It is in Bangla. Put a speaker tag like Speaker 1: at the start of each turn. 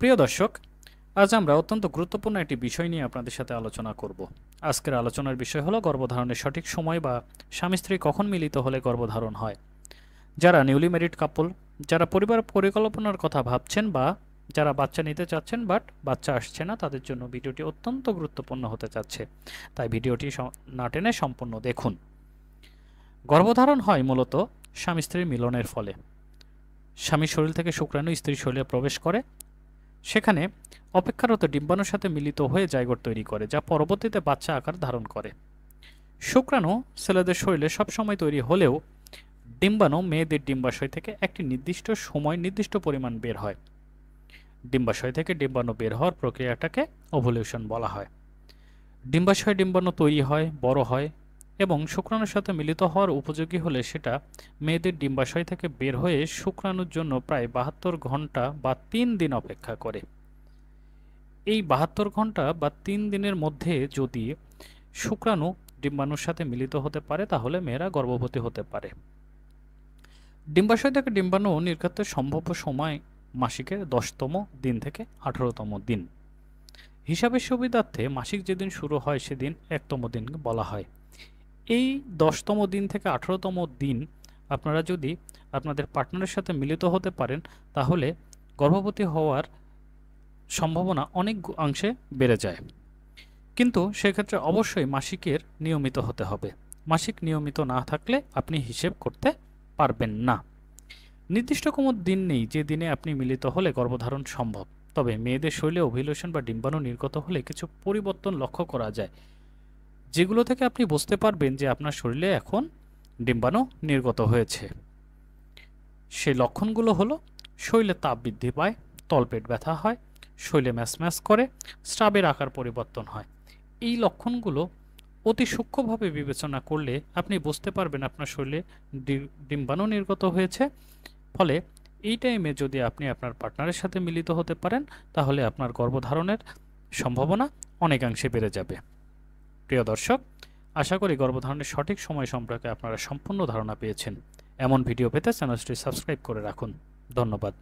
Speaker 1: প্রিয় দর্শক, আজ আমরা অত্যন্ত গুরুত্বপূর্ণ একটি বিষয় নিয়ে আপনাদের সাথে আলোচনা করব। আজকের আলোচনার বিষয় হলো গর্ভধারণের সঠিক সময় বা স্বামী স্ত্রী কখন মিলিত হলে গর্ভধারণ হয়। যারা নিউলি ম্যারিড কাপল, যারা পরিবার পরিকল্পনার কথা ভাবছেন বা যারা বাচ্চা নিতে চাচ্ছেন বাট বাচ্চা আসছে না, তাদের জন্য ভিডিওটি অত্যন্ত গুরুত্বপূর্ণ হতে যাচ্ছে। তাই ভিডিওটি না টেনে সম্পূর্ণ দেখুন। গর্ভধারণ হয় মূলত স্বামী স্ত্রীর মিলনের ফলে। স্বামীর শরীর থেকে শুক্রাণু স্ত্রীর শরীরে প্রবেশ করে, সেখানে অপেক্ষারত ডিম্বাণুর সাথে মিলিত হয়ে জাইগোট তৈরি করে, যা পরবর্তীতে বাচ্চা আকার ধারণ করে। শুক্রাণু ছেলেদের শরীরে সবসময় তৈরি হলেও ডিম্বাণু মেয়েদের ডিম্বাশয় থেকে একটি নির্দিষ্ট সময় নির্দিষ্ট পরিমাণ বের হয়। ডিম্বাশয় থেকে ডিম্বাণু বের হওয়ার প্রক্রিয়াটাকে ওভুলেশন বলা হয়। ডিম্বাশয়ে ডিম্বাণু তৈরি হয়, বড় হয় এবং শুক্রাণুর সাথে মিলিত হওয়ার উপযোগী হলে সেটা মেয়েদের ডিম্বাশয় থেকে বের হয়ে শুক্রাণুর জন্য প্রায় 72 ঘন্টা বা 3 দিন অপেক্ষা করে। এই 72 ঘন্টা বা 3 দিনের মধ্যে যদি শুক্রাণু ডিম্বাণুর সাথে মিলিত হতে পারে, তাহলে মেয়েরা গর্ভবতী হতে পারে। ডিম্বাশয় থেকে ডিম্বাণু নির্গতের সম্ভাব্য সময় মাসিকের 10তম দিন থেকে 18তম দিন। হিসাবের সুবিধার্থে মাসিক যেদিন শুরু হয় সেদিন 1তম দিন বলা হয়। এই 10তম দিন থেকে 18তম দিন আপনারা যদি আপনাদের পার্টনারের সাথে মিলিত হতে পারেন, তাহলে গর্ভবতী হওয়ার সম্ভাবনা অনেক অংশে বেড়ে যায়। কিন্তু সেক্ষেত্রে অবশ্যই মাসিকের নিয়মিত হতে হবে। মাসিক নিয়মিত না থাকলে আপনি হিসেব করতে পারবেন না। নির্দিষ্ট কোনো দিন নেই যে দিনে আপনি মিলিত হলে গর্ভধারণ সম্ভব। তবে মেয়েদের শরীরে ওভুলেশন বা ডিম্বাণু নির্গত হলে কিছু পরিবর্তন লক্ষ্য করা যায়, যেগুলো থেকে আপনি বুঝতে পারবেন যে আপনার শরীরে এখন ডিম্বাণু নির্গত হয়েছে। সেই লক্ষণগুলো হলো: শরীরে তাপ বৃদ্ধি পায়, তলপেট ব্যথা হয়, শরীরে ম্যাচম্যাচ করে, স্রাবের আকার পরিবর্তন হয়। এই লক্ষণগুলো অতি সূক্ষ্মভাবে বিবেচনা করলে আপনি বুঝতে পারবেন আপনার শরীরে ডিম্বাণু নির্গত হয়েছে। ফলে এই টাইমে যদি আপনি আপনার পার্টনারের সাথে মিলিত হতে পারেন, তাহলে আপনার গর্ভধারণের সম্ভাবনা অনেকাংশে বেড়ে যাবে। প্রিয় দর্শক, আশা করি গর্ভধারণের সঠিক সময় সম্পর্কে আপনারা সম্পূর্ণ ধারণা পেয়েছেন। এমন ভিডিও পেতে চ্যানেলটি সাবস্ক্রাইব করে রাখুন। ধন্যবাদ।